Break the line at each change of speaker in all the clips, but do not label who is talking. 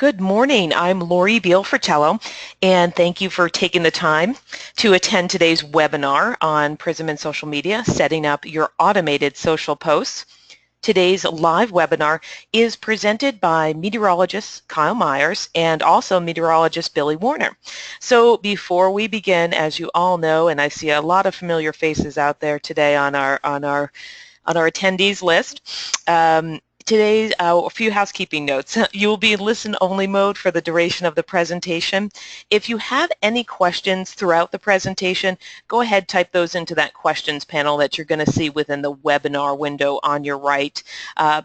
Good morning. I'm Lori Beal-Fratello, and thank you for taking the time to attend today's webinar on Prism and social media, setting up your automated social posts. Today's live webinar is presented by meteorologist Kyle Myers and also meteorologist Billy Warner. So before we begin, as you all know, and I see a lot of familiar faces out there today on our attendees list, today, a few housekeeping notes. You will be in listen-only mode for the duration of the presentation. If you have any questions throughout the presentation, go ahead, type those into that questions panel that you're going to see within the webinar window on your right.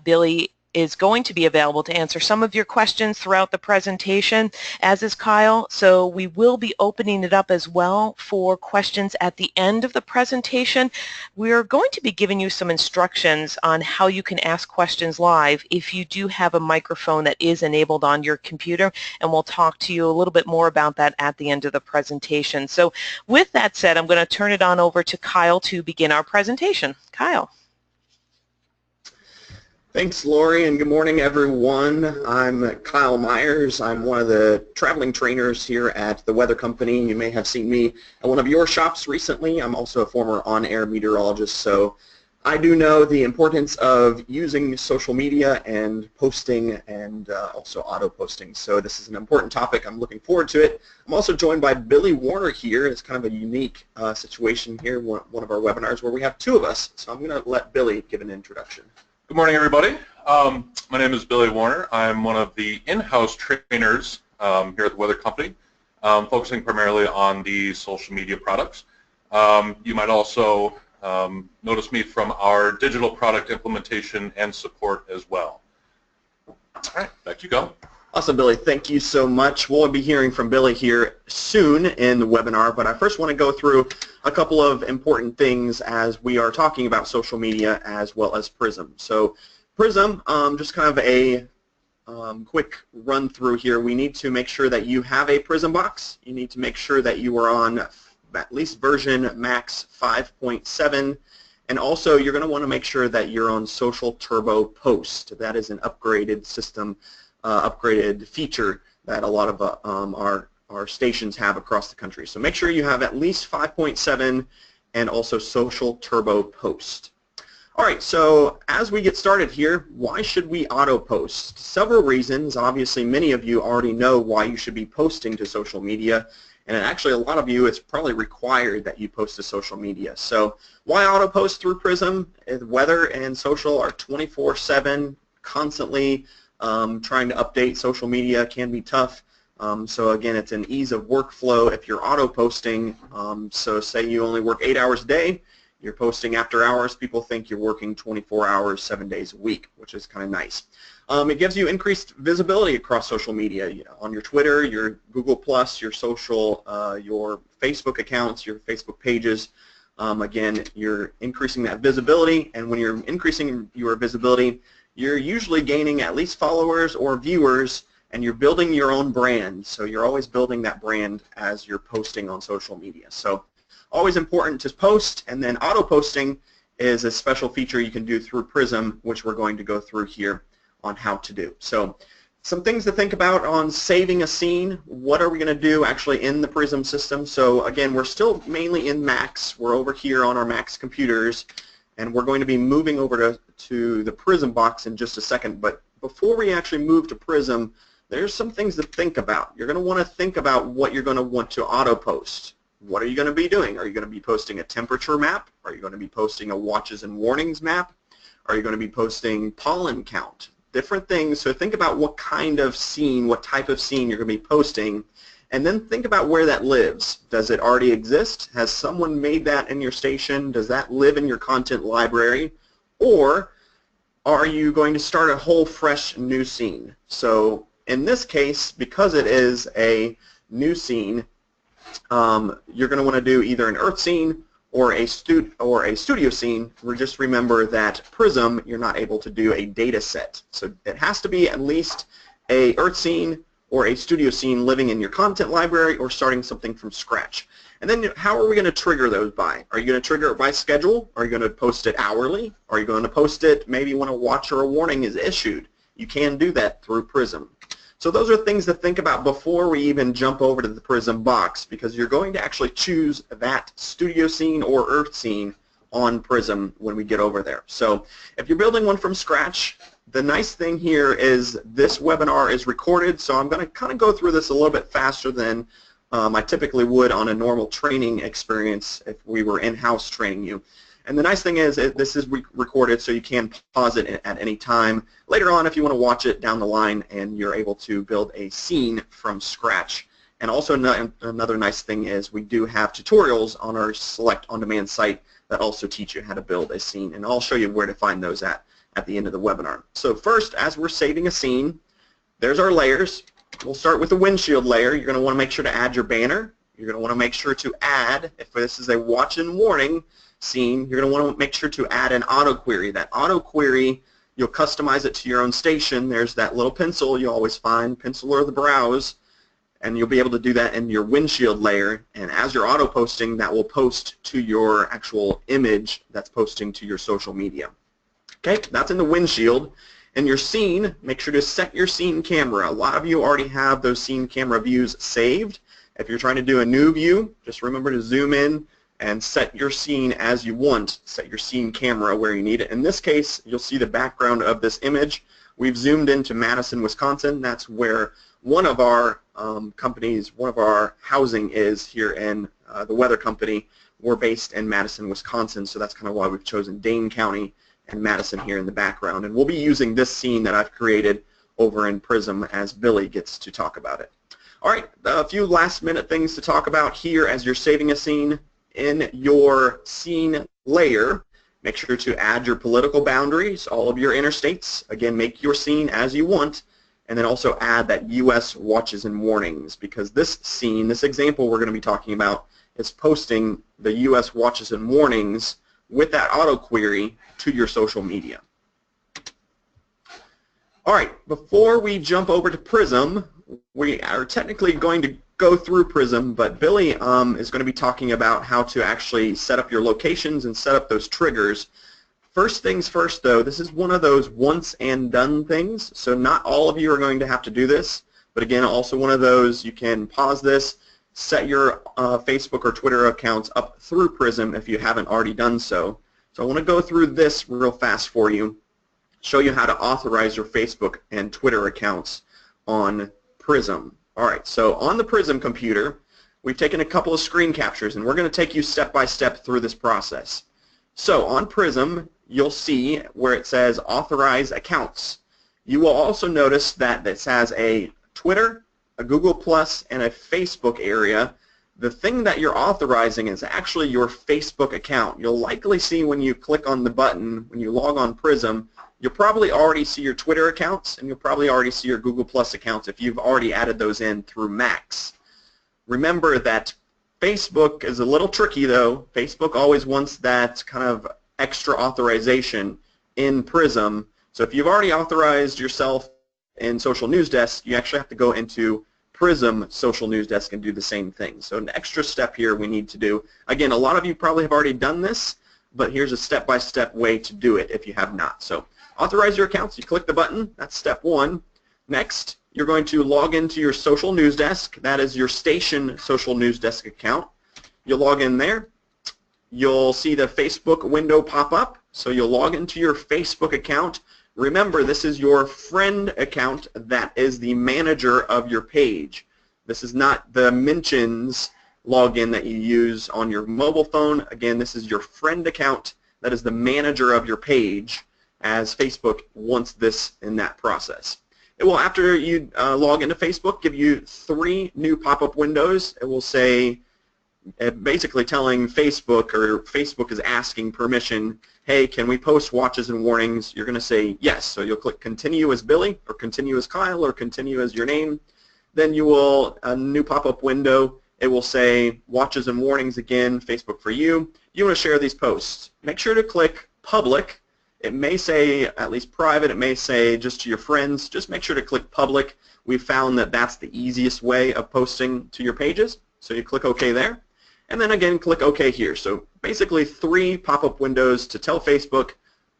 Billy is going to be available to answer some of your questions throughout the presentation, as is Kyle. So we will be opening it up as well for questions at the end of the presentation. We're going to be giving you some instructions on how you can ask questions live if you do have a microphone that is enabled on your computer, and we'll talk to you a little bit more about that at the end of the presentation. So with that said, I'm going to turn it on over to Kyle to begin our presentation. Kyle.
Thanks, Lori, and good morning, everyone. I'm Kyle Myers. I'm one of the traveling trainers here at the Weather Company. You may have seen me at one of your shops recently. I'm also a former on-air meteorologist, so I do know the importance of using social media and posting and also auto-posting. So this is an important topic. I'm looking forward to it. I'm also joined by Billy Warner here. It's kind of a unique situation here, one of our webinars where we have two of us. So I'm going to let Billy give an introduction.
Good morning, everybody. My name is Billy Warner. I'm one of the in-house trainers here at the Weather Company, focusing primarily on the social media products. You might also notice me from our digital product implementation and support as well. All right, back you go.
Awesome, Billy. Thank you so much. We'll be hearing from Billy here soon in the webinar, but I first want to go through a couple of important things as we are talking about social media as well as Prism. So Prism, just kind of a quick run through here. We need to make sure that you have a Prism box. You need to make sure that you are on at least version max 5.7. And also, you're going to want to make sure that you're on Social Turbo Post. That is an upgraded system, upgraded feature that a lot of our stations have across the country. So make sure you have at least 5.7 and also Social Turbo Post. All right, so as we get started here, why should we auto post? Several reasons. Obviously, many of you already know why you should be posting to social media. And actually, a lot of you, it's probably required that you post to social media. So why auto post through Prism? Weather and social are 24/7, constantly trying to update social media can be tough. So again, it's an ease of workflow if you're auto posting. So say you only work 8 hours a day, you're posting after hours, people think you're working 24 hours, 7 days a week, which is kind of nice. It gives you increased visibility across social media, on your Twitter, your Google+, your social, your Facebook accounts, your Facebook pages. Again, you're increasing that visibility, and when you're increasing your visibility, you're usually gaining at least followers or viewers, and you're building your own brand. So you're always building that brand as you're posting on social media. So always important to post, and then auto posting is a special feature you can do through Prism, which we're going to go through here on how to do. So some things to think about on saving a scene. What are we going to do actually in the Prism system? So again, we're still mainly in Macs. We're over here on our Macs computers, and we're going to be moving over to the Prism box in just a second. But before we actually move to Prism, there's some things to think about. You're going to want to think about what you're going to want to auto post. What are you going to be doing? Are you going to be posting a temperature map? Are you going to be posting a watches and warnings map? Are you going to be posting pollen count? Different things. So think about what kind of scene, what type of scene you're going to be posting, and then think about where that lives. Does it already exist? Has someone made that in your station? Does that live in your content library? Or are you going to start a whole fresh new scene? So in this case, because it is a new scene, you're going to want to do either an Earth scene or a studio scene. Just remember that Prism, you're not able to do a data set. So it has to be at least a Earth scene or a studio scene living in your content library or starting something from scratch. And then how are we going to trigger those by? Are you going to trigger it by schedule? Are you going to post it hourly? Are you going to post it maybe when a watch or a warning is issued? You can do that through Prism. So those are things to think about before we even jump over to the Prism box, because you're going to actually choose that studio scene or earth scene on Prism when we get over there. So if you're building one from scratch, the nice thing here is this webinar is recorded, so I'm going to kind of go through this a little bit faster than I typically would on a normal training experience if we were in-house training you. And the nice thing is this is recorded, so you can pause it at any time later on if you want to watch it down the line, and you're able to build a scene from scratch. And also another nice thing is we do have tutorials on our Select On Demand site that also teach you how to build a scene, and I'll show you where to find those at the end of the webinar. So first, as we're saving a scene, there's our layers. We'll start with the windshield layer. You're going to want to make sure to add your banner. You're going to want to make sure to add, if this is a watch and warning scene, you're going to want to make sure to add an auto query. That auto query, you'll customize it to your own station. There's that little pencil you always find, pencil or the browse, and you'll be able to do that in your windshield layer. And as you're auto posting, that will post to your actual image that's posting to your social media. Okay, that's in the windshield. In your scene, make sure to set your scene camera. A lot of you already have those scene camera views saved. If you're trying to do a new view, just remember to zoom in and set your scene as you want. Set your scene camera where you need it. In this case, you'll see the background of this image. We've zoomed into Madison, Wisconsin. That's where one of our companies, one of our housing is here in the weather company. We're based in Madison, Wisconsin, so that's kind of why we've chosen Dane County and Madison here in the background. And we'll be using this scene that I've created over in Prism as Billy gets to talk about it. All right, a few last minute things to talk about here as you're saving a scene. In your scene layer, make sure to add your political boundaries, all of your interstates. Again, make your scene as you want, and then also add that U.S. watches and warnings, because this scene, this example we're going to be talking about, is posting the U.S. watches and warnings with that auto query to your social media. All right, before we jump over to Prism, we are technically going to go through Prism, but Billy is going to be talking about how to actually set up your locations and set up those triggers. First things first, though, this is one of those once and done things, so not all of you are going to have to do this, but again, also one of those you can pause this, set your Facebook or Twitter accounts up through Prism if you haven't already done so. So I want to go through this real fast for you, show you how to authorize your Facebook and Twitter accounts on Prism. All right, so on the Prism computer, we've taken a couple of screen captures, and we're going to take you step by step through this process. So on Prism, you'll see where it says Authorize Accounts. You will also notice that this has a Twitter, a Google+, and a Facebook area. The thing that you're authorizing is actually your Facebook account. You'll likely see when you click on the button, when you log on Prism, you'll probably already see your Twitter accounts, and you'll probably already see your Google+ accounts if you've already added those in through Macs. Remember that Facebook is a little tricky, though. Facebook always wants that kind of extra authorization in Prism. So if you've already authorized yourself in Social News Desk, you actually have to go into Prism Social News Desk and do the same thing. So an extra step here we need to do. Again, a lot of you probably have already done this, but here's a step-by-step way to do it if you have not. So authorize your accounts. You click the button. That's step one. Next, you're going to log into your Social News Desk. That is your station Social News Desk account. You'll log in there. You'll see the Facebook window pop up. So you'll log into your Facebook account. Remember, this is your friend account that is the manager of your page. This is not the mentions login that you use on your mobile phone. Again, this is your friend account that is the manager of your page, as Facebook wants this in that process. It will, after you log into Facebook, give you 3 new pop-up windows. It will say, basically telling Facebook, or Facebook is asking permission, hey, can we post watches and warnings? You're going to say yes. So you'll click continue as Billy, or continue as Kyle, or continue as your name. Then you will, a new pop-up window, it will say watches and warnings again, Facebook for you. You want to share these posts. Make sure to click public. It may say at least private, it may say just to your friends. Just make sure to click public. We've found that that's the easiest way of posting to your pages. So you click OK there. And then again, click OK here. So basically 3 pop-up windows to tell Facebook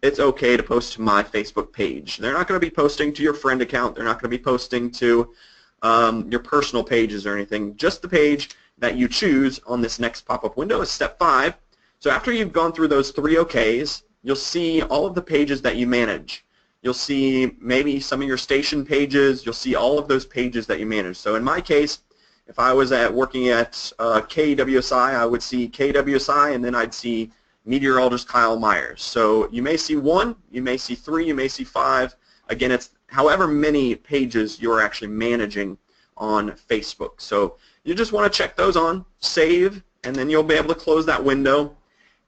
it's okay to post to my Facebook page. They're not going to be posting to your friend account. They're not going to be posting to your personal pages or anything. Just the page that you choose on this next pop-up window is step 5. So after you've gone through those 3 OKs, you'll see all of the pages that you manage. You'll see maybe some of your station pages. You'll see all of those pages that you manage. So in my case, if I was working at KWSI, I would see KWSI, and then I'd see meteorologist Kyle Myers. So you may see 1, you may see 3, you may see 5. Again, it's however many pages you're actually managing on Facebook. So you just want to check those on, save, and then you'll be able to close that window.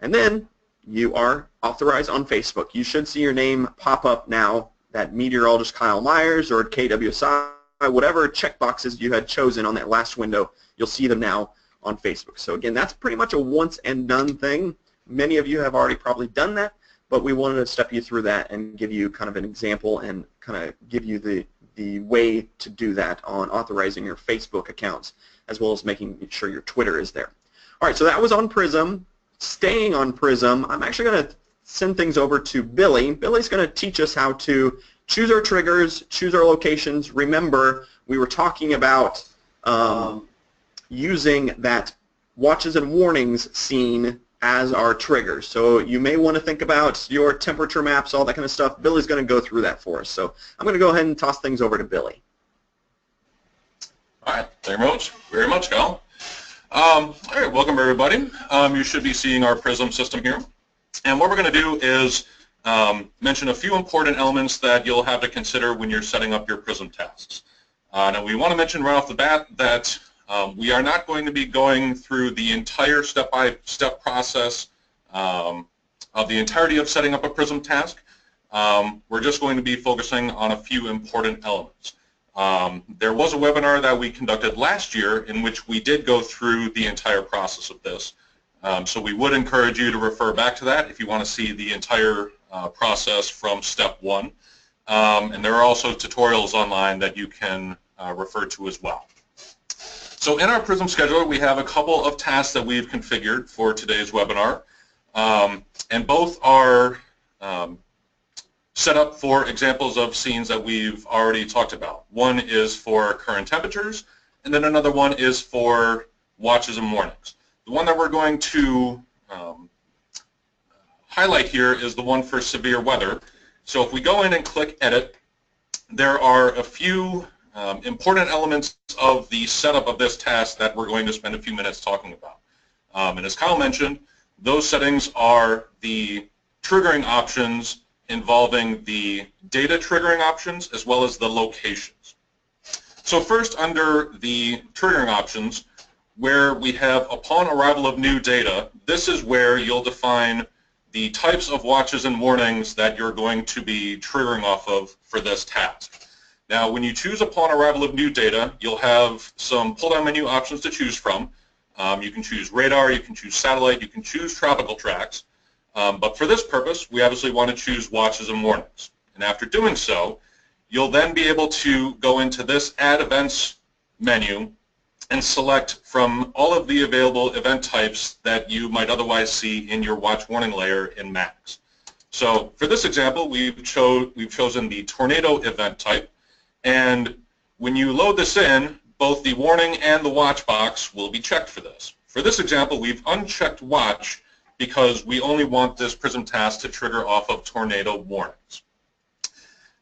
And then you are authorized on Facebook. You should see your name pop up now, that meteorologist Kyle Myers or KWSI, whatever checkboxes you had chosen on that last window, you'll see them now on Facebook. So again, that's pretty much a once and done thing. Many of you have already probably done that, but we wanted to step you through that and give you kind of an example and kind of give you the way to do that on authorizing your Facebook accounts, as well as making sure your Twitter is there. All right, so that was on Prism. Staying on Prism, I'm actually going to send things over to Billy. Billy's going to teach us how to choose our triggers, choose our locations. Remember, we were talking about using that watches and warnings scene as our triggers. So you may want to think about your temperature maps, all that kind of stuff. Billy's going to go through that for us. So I'm going to go ahead and toss things over to Billy.
All right, thank you very much, Kyle. All right, welcome everybody. You should be seeing our Prism system here. And what we're going to do is mention a few important elements that you'll have to consider when you're setting up your Prism tasks. Now we want to mention right off the bat that we are not going to be going through the entire step-by-step process of the entirety of setting up a Prism task. We're just going to be focusing on a few important elements. There was a webinar that we conducted last year in which we did go through the entire process of this. So we would encourage you to refer back to that if you want to see the entire process from step 1. And there are also tutorials online that you can refer to as well. So in our Prism scheduler, we have a couple of tasks that we've configured for today's webinar. And both are set up for examples of scenes that we've already talked about. One is for current temperatures, and then another one is for watches and warnings. The one that we're going to highlight here is the one for severe weather. So if we go in and click Edit, there are a few important elements of the setup of this task that we're going to spend a few minutes talking about. And as Kyle mentioned, those settings are the triggering options involving the data triggering options as well as the locations. So first, under the triggering options, where we have upon arrival of new data, this is where you'll define the types of watches and warnings that you're going to be triggering off of for this task. Now, when you choose upon arrival of new data, you'll have some pull-down menu options to choose from. You can choose radar, you can choose satellite, you can choose tropical tracks. But for this purpose, we obviously want to choose watches and warnings. And after doing so, you'll then be able to go into this Add Events menu and select from all of the available event types that you might otherwise see in your watch warning layer in Max. So for this example, we've chosen the tornado event type. And when you load this in, both the warning and the watch box will be checked for this. For this example, we've unchecked watch because we only want this Prism task to trigger off of tornado warnings.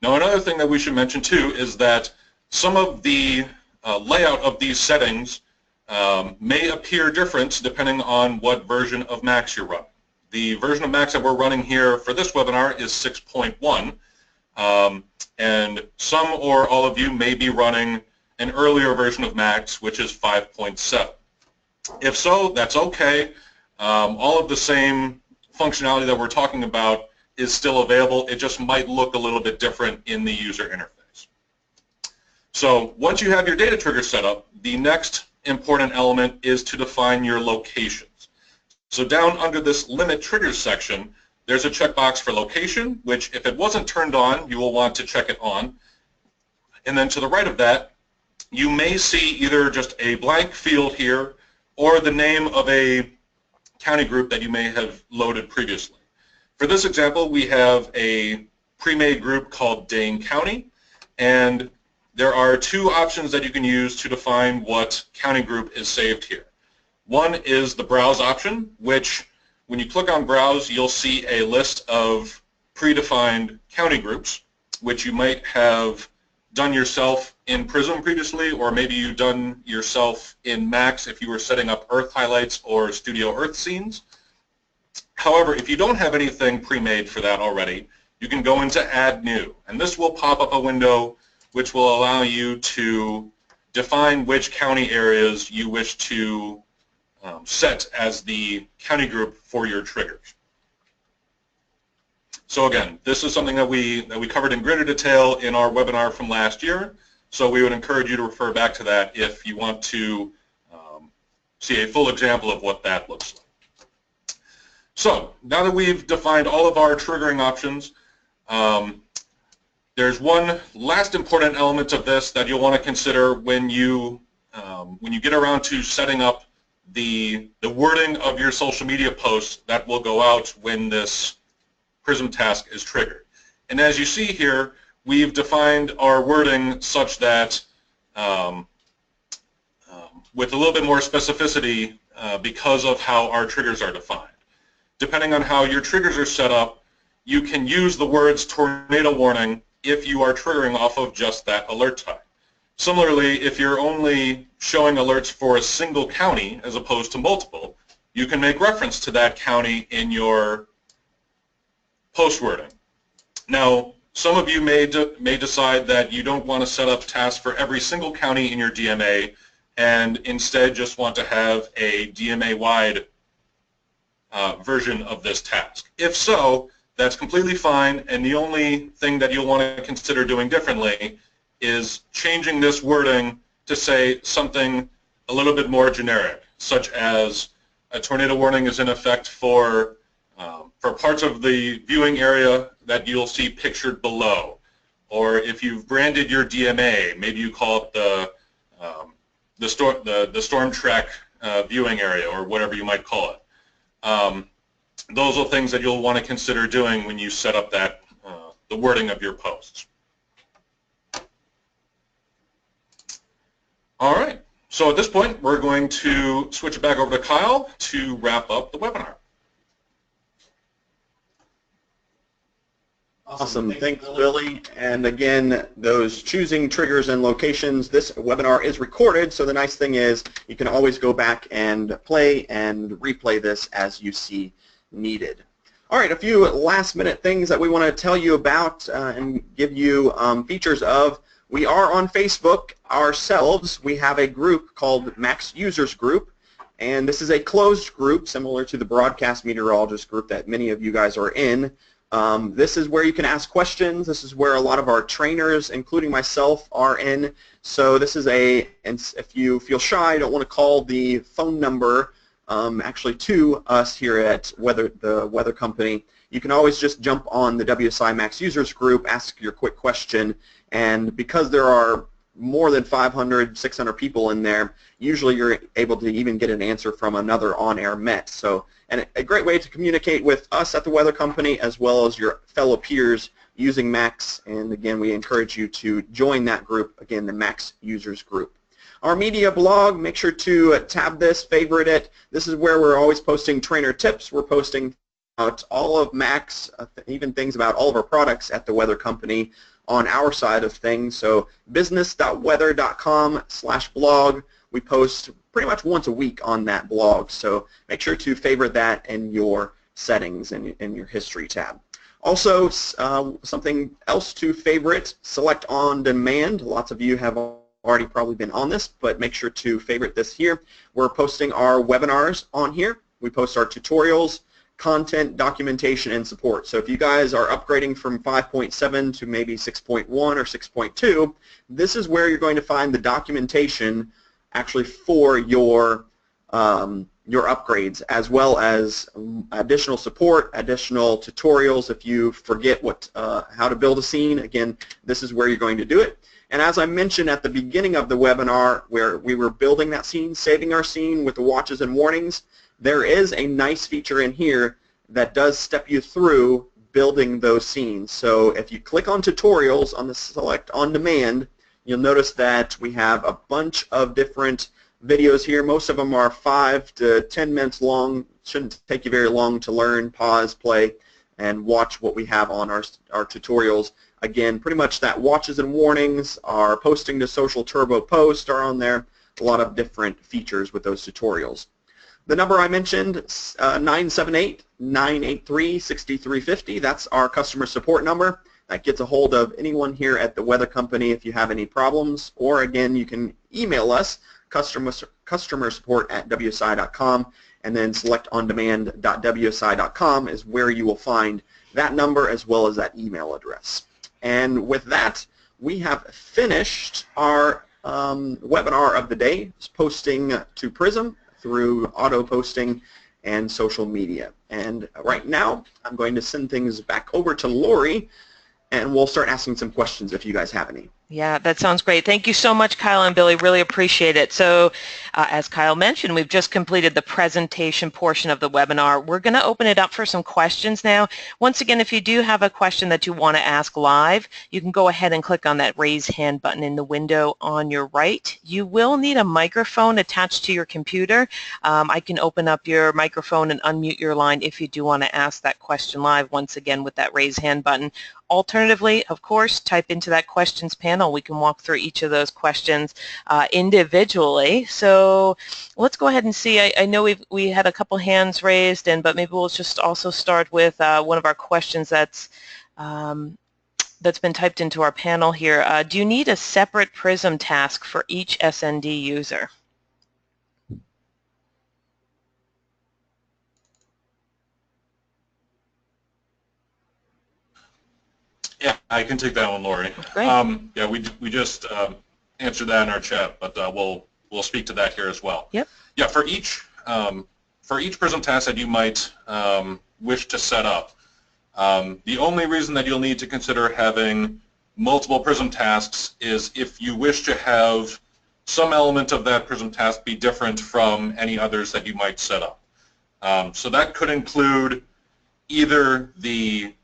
Now, another thing that we should mention too is that some of the layout of these settings may appear different depending on what version of Max you're running. The version of Max that we're running here for this webinar is 6.1, and some or all of you may be running an earlier version of Max, which is 5.7. If so, that's okay. All of the same functionality that we're talking about is still available. It just might look a little bit different in the user interface. So once you have your data trigger set up, the next important element is to define your locations. So down under this Limit Triggers section, there's a checkbox for location, which if it wasn't turned on, you will want to check it on. And then to the right of that, you may see either just a blank field here or the name of a county group that you may have loaded previously. For this example, we have a pre-made group called Dane County, and there are two options that you can use to define what county group is saved here. One is the browse option, which when you click on browse, you'll see a list of predefined county groups, which you might have done yourself in Prism previously, or maybe you've done yourself in Max if you were setting up Earth highlights or Studio Earth scenes. However, if you don't have anything pre-made for that already, you can go into Add New, and this will pop up a window which will allow you to define which county areas you wish to set as the county group for your triggers. So again, this is something that we covered in greater detail in our webinar from last year, so we would encourage you to refer back to that if you want to see a full example of what that looks like. So now that we've defined all of our triggering options, there's one last important element of this that you'll want to consider when you get around to setting up the wording of your social media posts that will go out when this Prism task is triggered. And as you see here, we've defined our wording such that with a little bit more specificity because of how our triggers are defined. Depending on how your triggers are set up, you can use the words tornado warning if you are triggering off of just that alert type. Similarly, if you're only showing alerts for a single county as opposed to multiple, you can make reference to that county in your post wording. Now, some of you may decide that you don't want to set up tasks for every single county in your DMA and instead just want to have a DMA-wide version of this task. If so, that's completely fine, and the only thing that you'll want to consider doing differently is changing this wording to say something a little bit more generic, such as a tornado warning is in effect for parts of the viewing area that you'll see pictured below. Or if you've branded your DMA, maybe you call it the storm track viewing area, or whatever you might call it. Those are things that you'll want to consider doing when you set up that the wording of your posts. All right, so at this point, we're going to switch it back over to Kyle to wrap up the webinar.
Awesome. Thanks, Billy. And again, those choosing triggers and locations, this webinar is recorded, so the nice thing is you can always go back and play and replay this as you see needed. All right, a few last-minute things that we want to tell you about and give you features of. We are on Facebook ourselves. We have a group called Max Users Group, and this is a closed group similar to the Broadcast Meteorologist group that many of you guys are in. This is where you can ask questions. This is where a lot of our trainers, including myself, are in. So this is if you feel shy, don't want to call the phone number actually to us here at the Weather Company, you can always just jump on the WSI Max Users Group, ask your quick question, and because there are more than 500, 600 people in there, usually you're able to even get an answer from another on-air Met. So, and a great way to communicate with us at the Weather Company as well as your fellow peers using Max, and again, we encourage you to join that group, again, the Max Users Group. Our media blog, make sure to tab this, favorite it. This is where we're always posting trainer tips. We're posting about all of Max, even things about all of our products at the Weather Company on our side of things. So business.weather.com/blog. We post pretty much once a week on that blog. So make sure to favorite that in your settings and in your history tab. Also, something else to favorite, select on demand. Lots of you have already probably been on this, but make sure to favorite this here. We're posting our webinars on here. We post our tutorials, content, documentation, and support. So if you guys are upgrading from 5.7 to maybe 6.1 or 6.2, this is where you're going to find the documentation actually for your upgrades, as well as additional support, additional tutorials. If you forget how to build a scene, again, this is where you're going to do it. And as I mentioned at the beginning of the webinar, where we were building that scene, saving our scene with the watches and warnings, there is a nice feature in here that does step you through building those scenes. So if you click on tutorials on the select on demand, you'll notice that we have a bunch of different videos here. Most of them are 5 to 10 minutes long. Shouldn't take you very long to learn, pause, play, and watch what we have on our tutorials. Again, pretty much that watches and warnings, our posting to social turbo post are on there. A lot of different features with those tutorials. The number I mentioned, 978-983-6350, that's our customer support number. That gets a hold of anyone here at the Weather Company if you have any problems. Or again, you can email us, customer support at wsi.com, and then selectondemand.wsi.com is where you will find that number as well as that email address. And with that, we have finished our webinar of the day, posting to Prism through auto posting and social media. And right now, I'm going to send things back over to Lori, and we'll start asking some questions if you guys have any.
Yeah, that sounds great. Thank you so much, Kyle and Billy. Really appreciate it. So as Kyle mentioned, we've just completed the presentation portion of the webinar. We're going to open it up for some questions now. Once again, if you do have a question that you want to ask live, you can go ahead and click on that raise hand button in the window on your right. You will need a microphone attached to your computer. I can open up your microphone and unmute your line if you do want to ask that question live, once again with that raise hand button. Alternatively, of course, type into that questions panel. We can walk through each of those questions individually. So let's go ahead and see. I know we had a couple hands raised, but maybe we'll just also start with one of our questions that's been typed into our panel here. Do you need a separate Prism task for each SND user?
Yeah, I can take that one, Lori.
Great.
Yeah, we just answered that in our chat, but we'll speak to that here as well.
Yep.
Yeah, for each Prism task that you might wish to set up, the only reason that you'll need to consider having multiple Prism tasks is if you wish to have some element of that Prism task be different from any others that you might set up. So that could include either the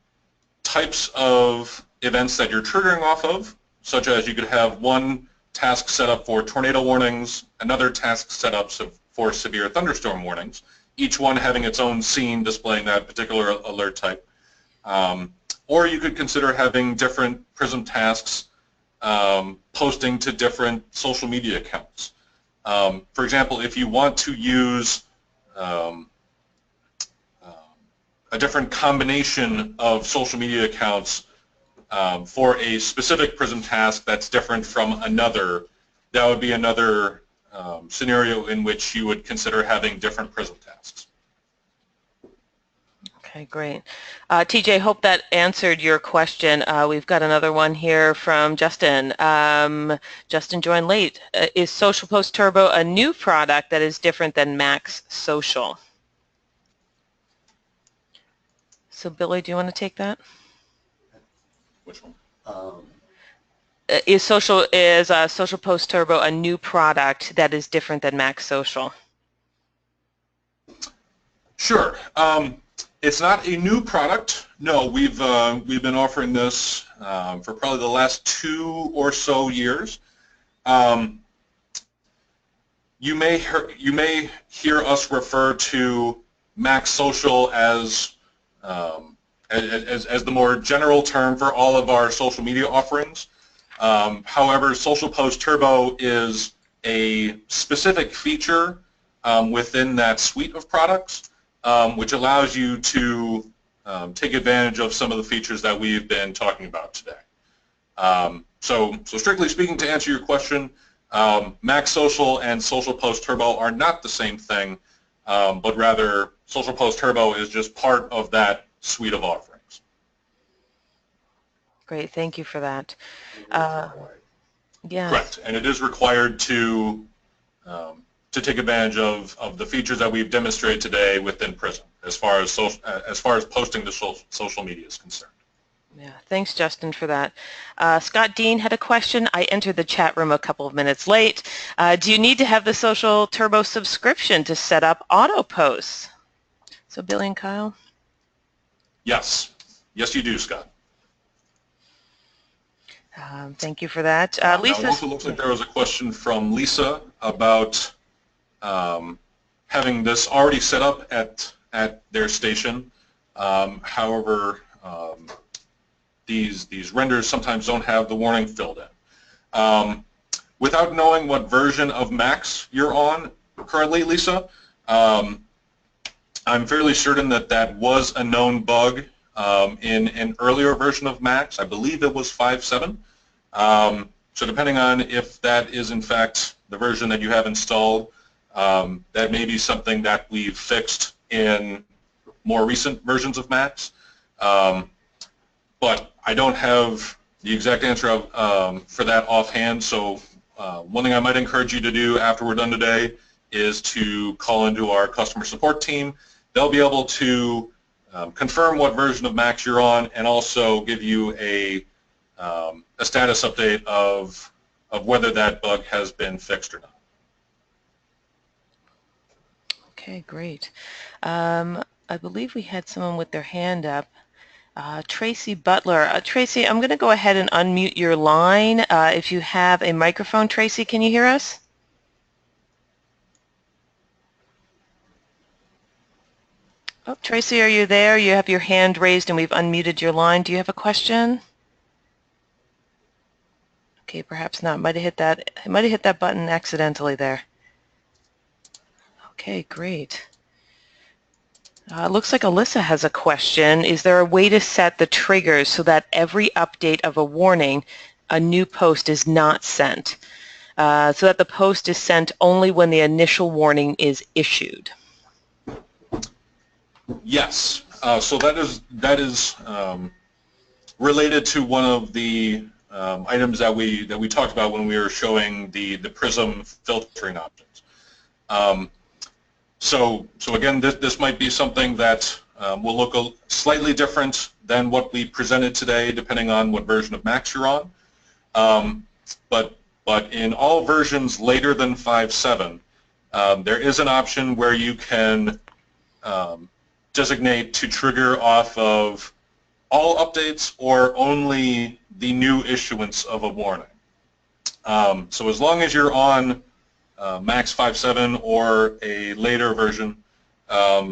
types of events that you're triggering off of, such as you could have one task set up for tornado warnings, another task set up for severe thunderstorm warnings, each one having its own scene displaying that particular alert type. Or you could consider having different Prism tasks posting to different social media accounts. For example, if you want to use a different combination of social media accounts for a specific Prism task that's different from another, that would be another scenario in which you would consider having different Prism tasks.
Okay, great. TJ, hope that answered your question. We've got another one here from Justin. Justin joined late. Is Social Post Turbo a new product that is different than Max Social? So Billy, do you want to take that?
Which one?
Is Social Post Turbo a new product that is different than Max Social?
Sure. It's not a new product. No, we've been offering this for probably the last 2 or so years. You may hear us refer to Max Social as the more general term for all of our social media offerings. However, Social Post Turbo is a specific feature within that suite of products, which allows you to take advantage of some of the features that we've been talking about today. So strictly speaking, to answer your question, Max Social and Social Post Turbo are not the same thing, but rather Social Post Turbo is just part of that suite of offerings.
Great, thank you for that. Yeah.
Correct, and it is required to take advantage of the features that we've demonstrated today within Prism, as far as posting to social media is concerned.
Yeah, thanks, Justin, for that. Scott Dean had a question. I entered the chat room a couple of minutes late. Do you need to have the Social Turbo subscription to set up auto posts? So Billy and Kyle?
Yes. Yes, you do, Scott.
Thank you for that.
Now,
Lisa.
it also looks like there was a question from Lisa about having this already set up at their station. However, these renders sometimes don't have the warning filled in. Without knowing what version of Max you're on currently, Lisa, I'm fairly certain that that was a known bug in an earlier version of Max. I believe it was 5.7. So depending on if that is in fact the version that you have installed, that may be something that we've fixed in more recent versions of Max. But I don't have the exact answer for that offhand, so one thing I might encourage you to do after we're done today is to call into our customer support team. They'll be able to confirm what version of Max you're on and also give you a status update of whether that bug has been fixed or not.
Okay, great. I believe we had someone with their hand up. Tracy Butler. Tracy, I'm going to go ahead and unmute your line. If you have a microphone, Tracy, can you hear us? Oh, Tracy, are you there? You have your hand raised and we've unmuted your line. Do you have a question? Okay, perhaps not. Might have hit that button accidentally there. Okay, great. Looks like Alyssa has a question. Is there a way to set the triggers so that every update of a warning, a new post is not sent? So that the post is sent only when the initial warning is issued?
Yes. So that is related to one of the items that we talked about when we were showing the Prism filtering options. So again, this might be something that will look slightly different than what we presented today, depending on what version of Max you're on. But in all versions later than 5.7, there is an option where you can designate to trigger off of all updates or only the new issuance of a warning. So as long as you're on Max 5.7 or a later version,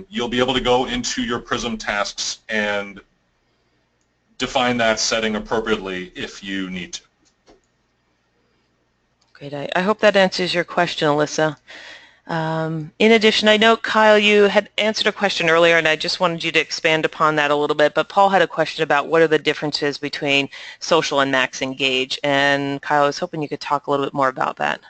you'll be able to go into your Prism tasks and define that setting appropriately if you need to.
Great. I hope that answers your question, Alyssa. In addition, I know, Kyle, you had answered a question earlier, and I just wanted you to expand upon that a little bit, but Paul had a question about what are the differences between social and Max Engage, and Kyle, I was hoping you could talk a little bit more about that.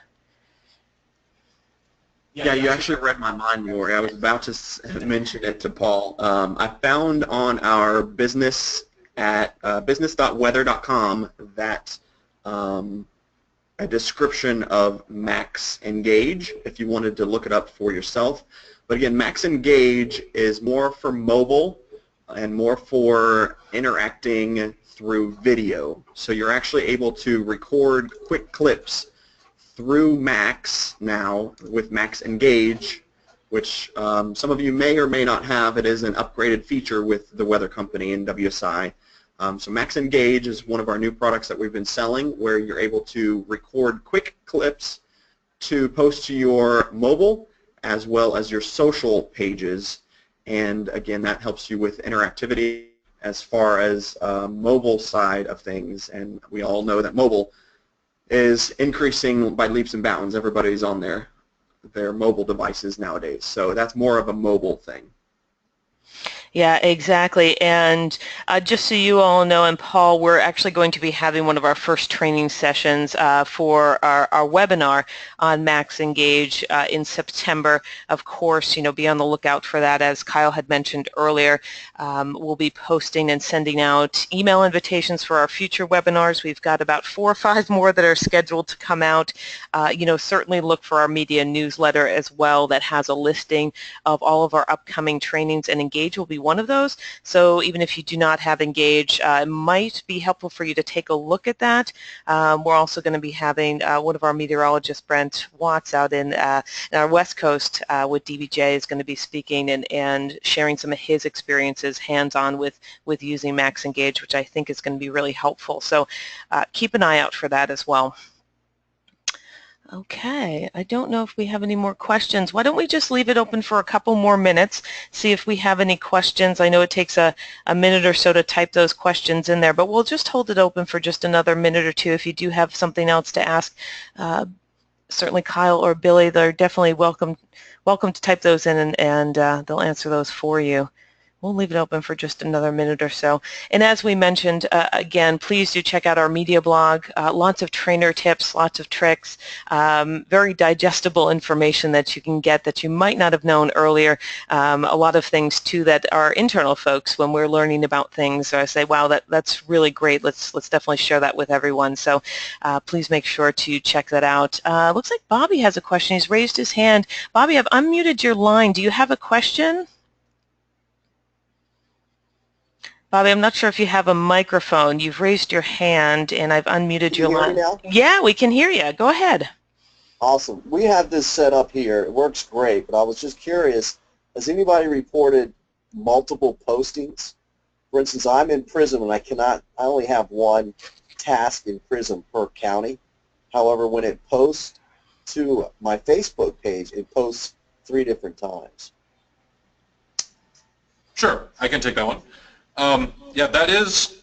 Yeah, you actually read my mind, Lori. I was about to mention it to Paul. I found on our business at business.weather.com that a description of Max Engage if you wanted to look it up for yourself. But again, Max Engage is more for mobile and more for interacting through video. So you're actually able to record quick clips through Max now with Max Engage, which some of you may or may not have. It is an upgraded feature with the Weather Company and WSI. So Max Engage is one of our new products that we've been selling where you're able to record quick clips to post to your mobile as well as your social pages. And again, that helps you with interactivity as far as mobile side of things. And we all know that mobile is increasing by leaps and bounds. Everybody's on their mobile devices nowadays. So that's more of a mobile thing.
Yeah, exactly. And just so you all know, and Paul, we're actually going to be having one of our first training sessions for our webinar on Max Engage in September. Of course, be on the lookout for that. As Kyle had mentioned earlier, we'll be posting and sending out email invitations for our future webinars. We've got about 4 or 5 more that are scheduled to come out. Certainly look for our media newsletter as well that has a listing of all of our upcoming trainings, and Engage will be one of those. So even if you do not have Engage, it might be helpful for you to take a look at that. We're also going to be having one of our meteorologists, Brent Watts, out in our West Coast with DBJ is going to be speaking and sharing some of his experiences hands-on with using Max Engage, which I think is going to be really helpful. So keep an eye out for that as well. Okay, I don't know if we have any more questions. Why don't we just leave it open for a couple more minutes, see if we have any questions. I know it takes a minute or so to type those questions in there, but we'll just hold it open for just another minute or two if you do have something else to ask. Certainly Kyle or Billy, they're definitely welcome to type those in, and they'll answer those for you. We'll leave it open for just another minute or so. And as we mentioned, again, please do check out our media blog. Lots of trainer tips, lots of tricks, very digestible information that you can get that you might not have known earlier. A lot of things, too, that our internal folks, when we're learning about things, I say, wow, that's really great. Let's definitely share that with everyone. So please make sure to check that out. Looks like Bobby has a question. He's raised his hand. Bobby, I've unmuted your line. Do you have a question? Bobby, I'm not sure if you have a microphone. You've raised your hand, and I've unmuted your line.
Can you hear me now?
Yeah, we can hear you. Go ahead.
Awesome. We have this set up here. It works great, but I was just curious, has anybody reported multiple postings? For instance, I'm in Prism, and I only have one task in Prism per county. However, when it posts to my Facebook page, it posts 3 different times.
Sure, I can take that one. Yeah, that is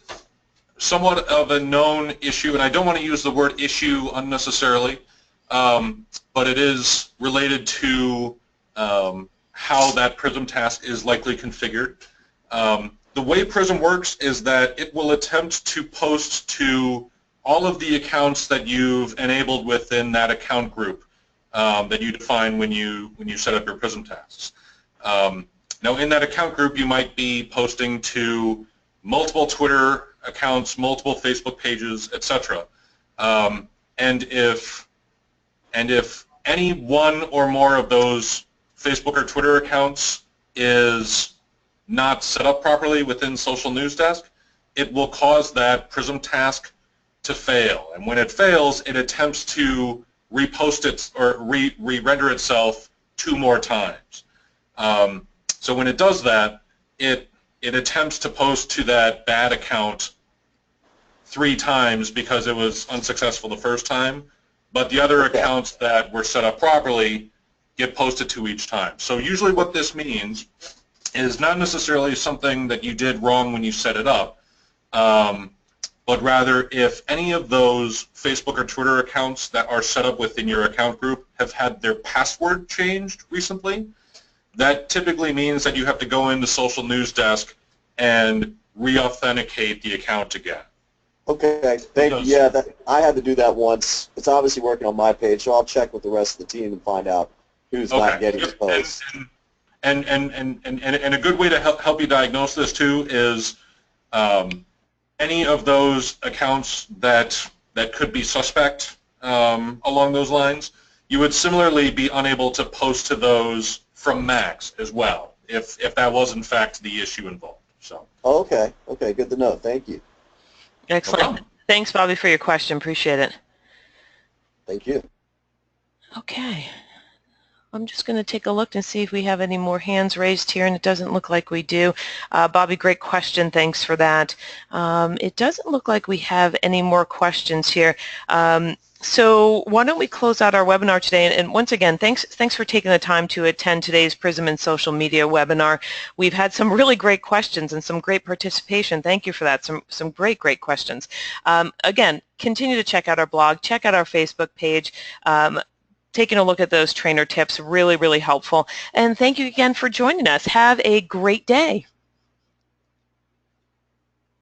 somewhat of a known issue, and I don't want to use the word issue unnecessarily, but it is related to how that Prism task is likely configured. The way Prism works is that it will attempt to post to all of the accounts that you've enabled within that account group that you define when you set up your Prism tasks. Now, in that account group, you might be posting to multiple Twitter accounts, multiple Facebook pages, etc. And if any one or more of those Facebook or Twitter accounts is not set up properly within Social News Desk, it will cause that Prism task to fail. And when it fails, it attempts to repost it or re-render itself 2 more times. So when it does that, it attempts to post to that bad account 3 times because it was unsuccessful the first time, but the other accounts that were set up properly get posted to each time. So usually what this means is not necessarily something that you did wrong when you set it up, but rather if any of those Facebook or Twitter accounts that are set up within your account group have had their password changed recently, that typically means that you have to go into Social News Desk and re-authenticate the account again.
Okay, thank you. Yeah, I had to do that once. It's obviously working on my page, so I'll check with the rest of the team and find out who's not getting the posts.
And a good way to help you diagnose this too is any of those accounts that could be suspect along those lines, you would similarly be unable to post to those from Max as well, if that was in fact the issue involved. So.
Okay, good to know. Thank you.
Excellent.
No.
Thanks, Bobby, for your question. Appreciate it.
Thank you.
Okay. I'm just going to take a look and see if we have any more hands raised here, and it doesn't look like we do. Bobby, great question. Thanks for that. It doesn't look like we have any more questions here. So why don't we close out our webinar today? And once again, thanks for taking the time to attend today's Prism and Social Media webinar. We've had some really great questions and some great participation. Thank you for that. Some great questions. Again, continue to check out our blog, check out our Facebook page. Taking a look at those trainer tips, really helpful. And thank you again for joining us. Have a great day.